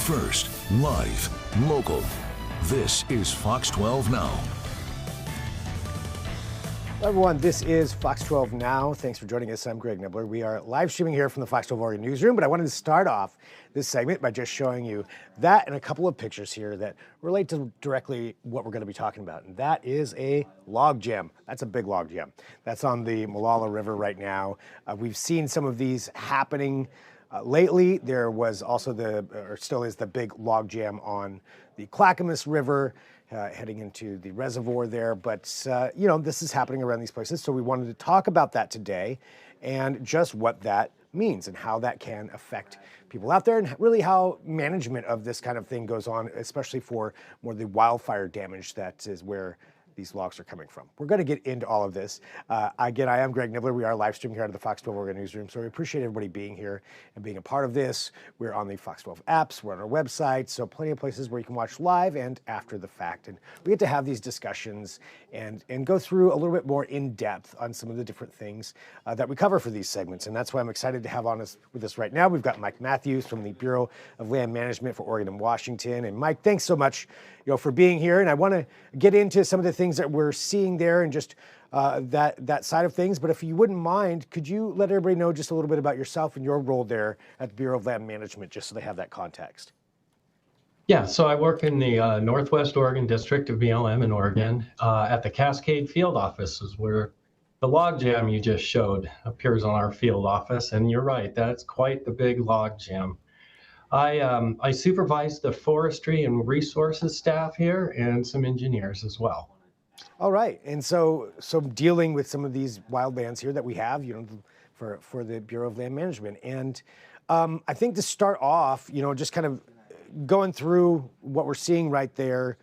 First, live, local. This is Fox 12 Now. Hello everyone, this is Fox 12 Now. Thanks for joining us. I'm Greg Nibbler. We are live streaming here from the Fox 12 Oregon newsroom, but I wanted to start off this segment by just showing you that and a couple of pictures here that relate to directly what we're going to be talking about. And that is a log jam. That's a big log jam. That's on the Molalla River right now. We've seen some of these happening lately. There was also still is the big log jam on the Clackamas River, heading into the reservoir there. But, this is happening around these places. So we wanted to talk about that today and just what that means and how that can affect people out there and really how management of this kind of thing goes on, especially for more of the wildfire damage that is where these logs are coming from. We're going to get into all of this. Again, I am Greg Nibbler. We are live streaming here out of the Fox 12 Oregon newsroom, so we appreciate everybody being here and being a part of this. We're on the Fox 12 apps, we're on our website, so plenty of places where you can watch live and after the fact. And we get to have these discussions and go through a little bit more in depth on some of the different things that we cover for these segments. And that's why I'm excited to have with us right now. We've got Mike Mathews from the Bureau of Land Management for Oregon and Washington. And Mike, thanks so much for being here. And I want to get into some of the things that we're seeing there and just that side of things. But if you wouldn't mind, could you let everybody know just a little bit about yourself and your role there at the Bureau of Land Management, just so they have that context? Yeah, so I work in the Northwest Oregon District of BLM in Oregon at the Cascade Field Offices, where the log jam you just showed appears on our field office. And you're right, that's quite the big log jam. I supervise the forestry and resources staff here and some engineers as well. All right, and so dealing with some of these wildlands here that we have, for the Bureau of Land Management. And I think to start off, just kind of going through what we're seeing right there,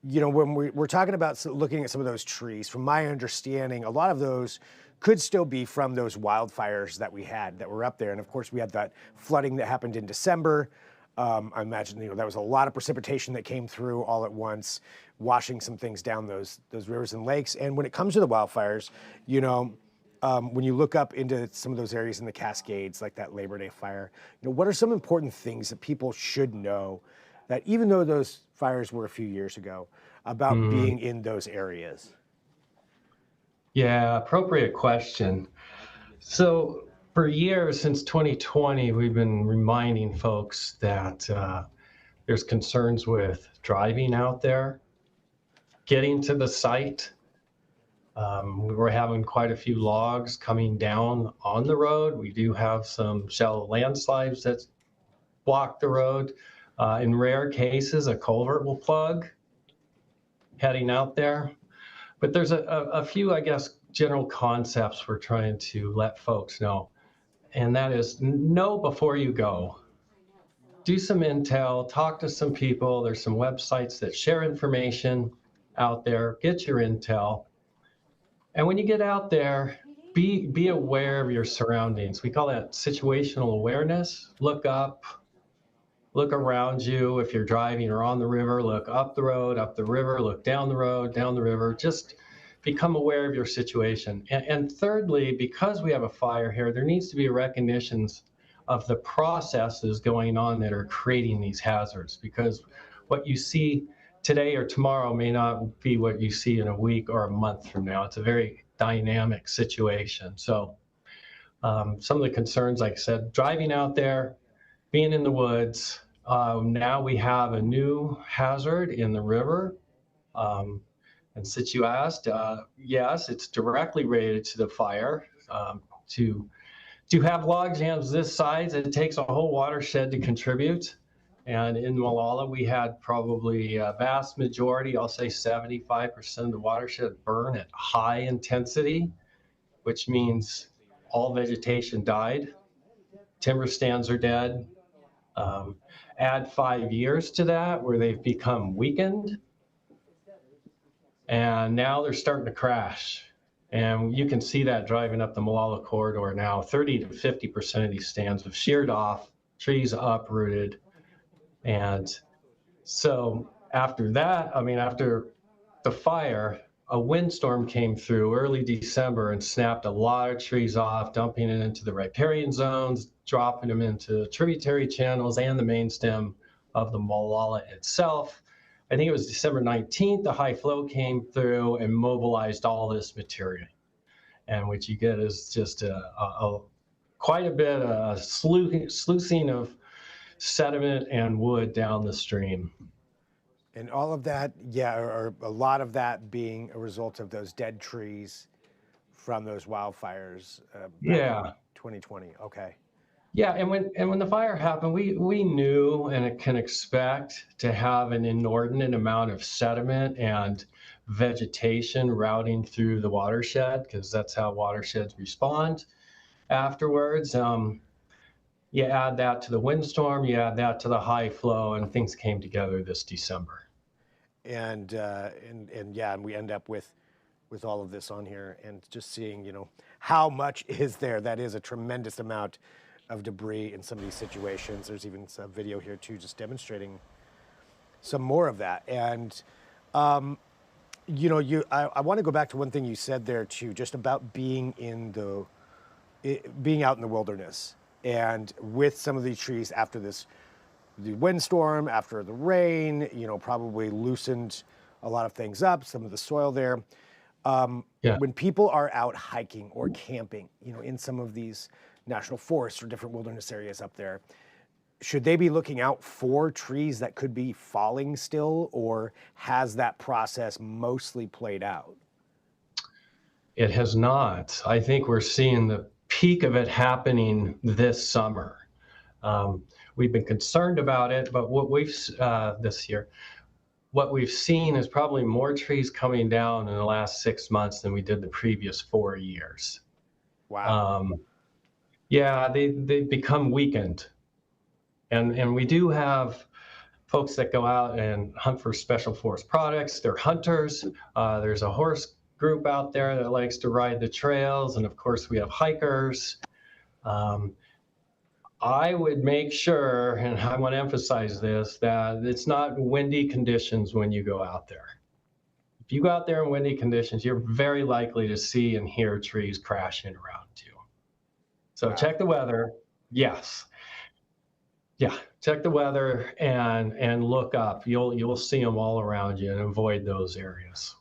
when we're talking about looking at some of those trees, from my understanding, a lot of those could still be from those wildfires that that were up there. And of course, we had that flooding that happened in December. I imagine, that was a lot of precipitation that came through all at once, washing some things down those rivers and lakes. And when it comes to the wildfires, when you look up into some of those areas in the Cascades, like that Labor Day fire, what are some important things that people should know, that even though those fires were a few years ago, about being in those areas? Yeah, appropriate question. So for years, since 2020, we've been reminding folks that there's concerns with driving out there, getting to the site. We were having quite a few logs coming down on the road. We do have some shallow landslides that block the road. In rare cases, a culvert will plug heading out there. But there's a few, I guess, general concepts we're trying to let folks know. And that is, know before you go. Do some intel, talk to some people. There's some websites that share information out there. Get your intel. And when you get out there, be aware of your surroundings. We call that situational awareness. Look up, look around you. If you're driving or on the river, look up the road, up the river, look down the road, down the river. Just become aware of your situation. And thirdly, because we have a fire here, there needs to be a recognition of the processes going on that are creating these hazards, because what you see today or tomorrow may not be what you see in a week or a month from now. It's a very dynamic situation. So some of the concerns, like I said, driving out there, being in the woods. Now we have a new hazard in the river. And since you asked, yes, it's directly related to the fire. To have log jams this size, it takes a whole watershed to contribute. And in Molalla, we had probably a vast majority, I'll say 75% of the watershed burn at high intensity, which means all vegetation died. Timber stands are dead. Add 5 years to that where they've become weakened. And now they're starting to crash. And you can see that driving up the Molalla corridor now. 30 to 50% of these stands have sheared off, trees uprooted. And so after that, after the fire, a windstorm came through early December and snapped a lot of trees off, dumping it into the riparian zones, dropping them into tributary channels and the main stem of the Molalla itself. I think it was December 19th, the high flow came through and mobilized all this material. And what you get is just quite a bit of sluicing of sediment and wood down the stream. And all of that, yeah, or a lot of that being a result of those dead trees from those wildfires back in 2020. Okay. Yeah, and when the fire happened, we knew and can expect to have an inordinate amount of sediment and vegetation routing through the watershed, because that's how watersheds respond afterwards. You add that to the windstorm, you add that to the high flow, and things came together this December. And yeah, and we end up with all of this on here, and just seeing, how much is there. That is a tremendous amount of debris in some of these situations. There's even some video here too, just demonstrating some more of that. And I want to go back to one thing you said there too, just about being out in the wilderness, and with some of these trees after the windstorm, after the rain, probably loosened a lot of things up, some of the soil there. When people are out hiking or camping, in some of these national forests or different wilderness areas up there, should they be looking out for trees that could be falling still, or has that process mostly played out? It has not. I think we're seeing the peak of it happening this summer. We've been concerned about it, but what we've this year, what we've seen is probably more trees coming down in the last 6 months than we did the previous 4 years. Wow. Yeah, they become weakened. And we do have folks that go out and hunt for special forest products. They're hunters. There's a horse group out there that likes to ride the trails. And of course, we have hikers. I would make sure, and I want to emphasize this, that it's not windy conditions when you go out there. If you go out there in windy conditions, you're very likely to see and hear trees crashing around you. So check the weather. Yes. Yeah, check the weather and look up. You'll see them all around you, and avoid those areas.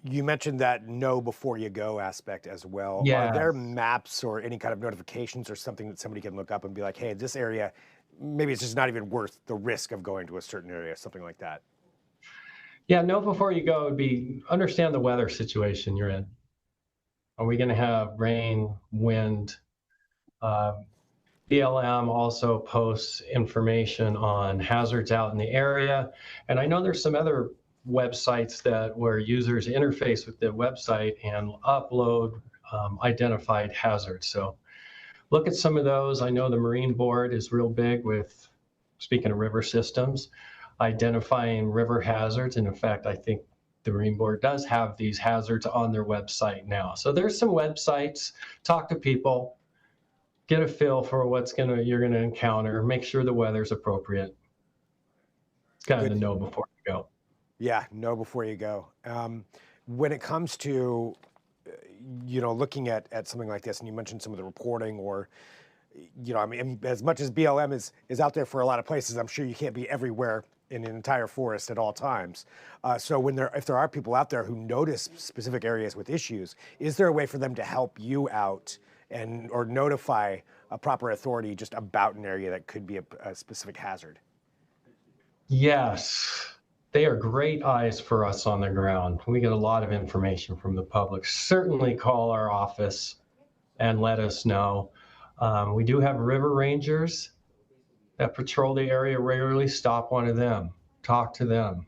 You mentioned that know before you go aspect as well. Yeah. Are there maps or any kind of notifications or something that somebody can look up and be like, hey, this area, maybe it's just not even worth the risk of going to a certain area, something like that? Yeah, know before you go would be understand the weather situation you're in. Are we going to have rain, wind? BLM also posts information on hazards out in the area. And I know there's some other websites where users interface with the website and upload identified hazards. So look at some of those. I know the Marine Board is real big with, speaking of river systems, identifying river hazards. And in fact, I think the Marine Board does have these hazards on their website now. So there's some websites. Talk to people, get a feel for you're gonna encounter. Make sure the weather's appropriate. It's kind of the know before you go. Yeah, know before you go. When it comes to, looking at something like this, and you mentioned some of the reporting, or, as much as BLM is out there for a lot of places, I'm sure you can't be everywhere in an entire forest at all times. So if there are people out there who notice specific areas with issues, is there a way for them to help you out or notify a proper authority just about an area that could be a specific hazard? Yes. They are great eyes for us on the ground. We get a lot of information from the public. Certainly call our office and let us know. We do have river rangers that patrol the area regularly. Stop one of them, talk to them.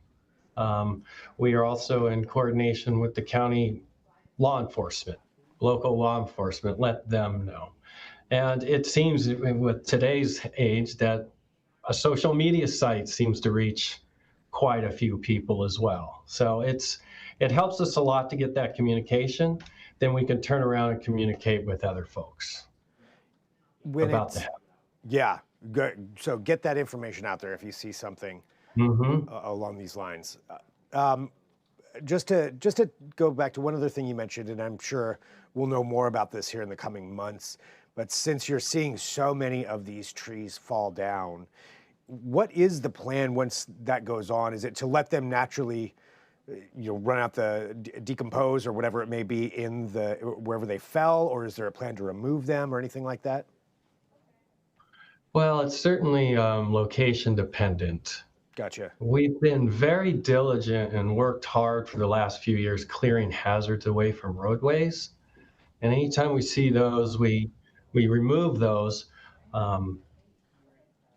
We are also in coordination with the county law enforcement, local law enforcement, let them know. And it seems with today's age that a social media site seems to reach quite a few people as well. So it helps us a lot to get that communication. Then we can turn around and communicate with other folks about that. Yeah, good. So get that information out there if you see something along these lines. Just to go back to one other thing you mentioned, and I'm sure we'll know more about this here in the coming months, but since you're seeing so many of these trees fall down, what is the plan once that goes on? Is it to let them naturally, run out decompose or whatever it may be in wherever they fell, or is there a plan to remove them or anything like that? Well, it's certainly location dependent. Gotcha. We've been very diligent and worked hard for the last few years clearing hazards away from roadways. And anytime we see those, we remove those,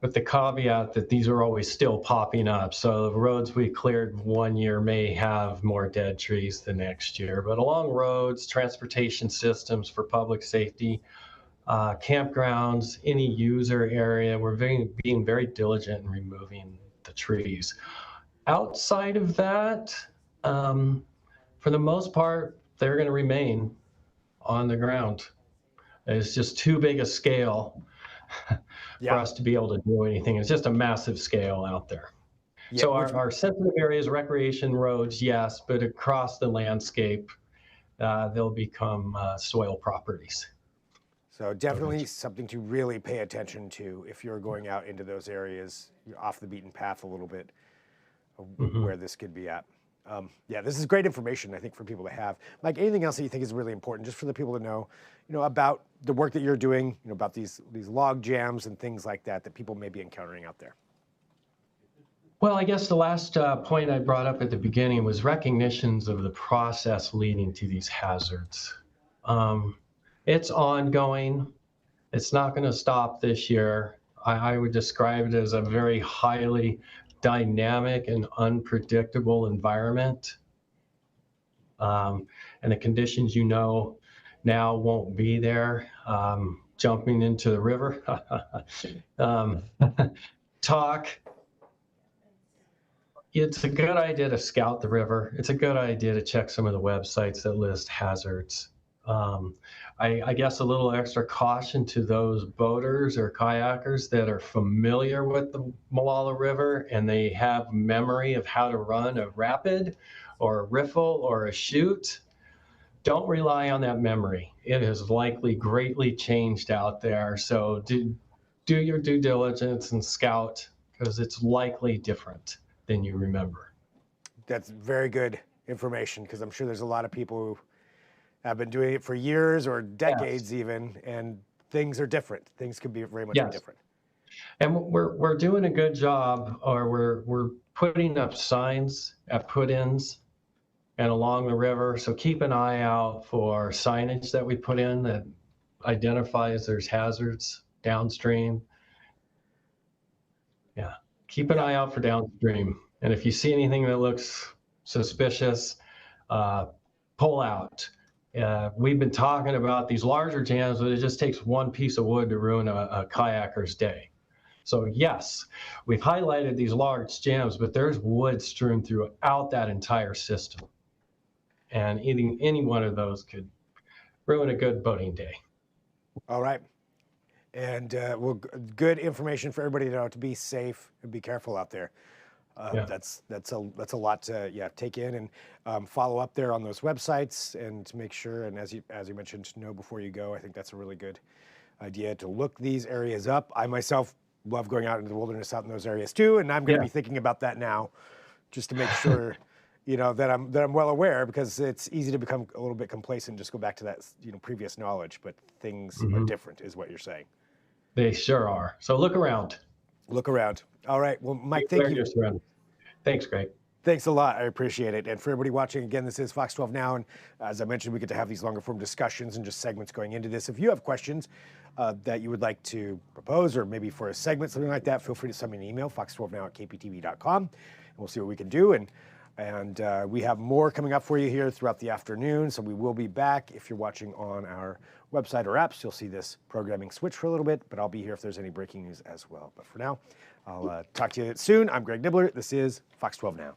with the caveat that these are always still popping up. So the roads we cleared one year may have more dead trees the next year. But along roads, transportation systems for public safety, campgrounds, any user area, we're being very diligent in removing the trees. Outside of that, for the most part, they're going to remain on the ground. It's just too big a scale for us to be able to do anything. It's just a massive scale out there. Yeah, so our sensitive areas, recreation roads, yes, but across the landscape, they'll become soil properties. So definitely something to really pay attention to if you're going out into those areas, off the beaten path a little bit, where this could be at. This is great information, I think, for people to have. Mike, anything else that you think is really important, just for the people to know, about the work that you're doing, about these log jams and things like that people may be encountering out there? Well, I guess the last point I brought up at the beginning was recognitions of the process leading to these hazards. It's ongoing. It's not going to stop this year. I would describe it as a very highly dynamic and unpredictable environment. And the conditions now won't be there. Jumping into the river. It's a good idea to scout the river. It's a good idea to check some of the websites that list hazards. I guess a little extra caution to those boaters or kayakers that are familiar with the Molalla River and they have memory of how to run a rapid or a riffle or a chute. Don't rely on that memory. It has likely greatly changed out there. So do your due diligence and scout, because it's likely different than you remember. That's very good information, because I'm sure there's a lot of people who have been doing it for years or decades even, and things are different. Things could be very much different. And we're doing a good job, or we're putting up signs at put-ins and along the river. So keep an eye out for signage that we put in that identifies there's hazards downstream. Yeah, keep an eye out for downstream. And if you see anything that looks suspicious, pull out. We've been talking about these larger jams, but it just takes one piece of wood to ruin a kayaker's day. So yes, we've highlighted these large jams, but there's wood strewn throughout that entire system. And any one of those could ruin a good boating day. All right. And good information for everybody to know, to be safe and be careful out there. That's a lot to take in and follow up there on those websites and to make sure, and as you mentioned, know before you go. I think that's a really good idea to look these areas up. I myself love going out into the wilderness out in those areas too, and I'm going to be thinking about that now, just to make sure that I'm well aware, because it's easy to become a little bit complacent and just go back to that previous knowledge, but things are different, is what you're saying. They sure are. So look around. Look around. All right. Well, Mike, thank you. Thanks, Greg. Thanks a lot. I appreciate it. And for everybody watching, again, this is Fox 12 Now. And as I mentioned, we get to have these longer form discussions and just segments going into this. If you have questions that you would like to propose, or maybe for a segment, something like that, feel free to send me an email, fox12now@kptv.com, and we'll see what we can do. And we have more coming up for you here throughout the afternoon. So we will be back. If you're watching on our website or apps, you'll see this programming switch for a little bit, but I'll be here if there's any breaking news as well. But for now, I'll talk to you soon. I'm Greg Nibbler. This is Fox 12 Now.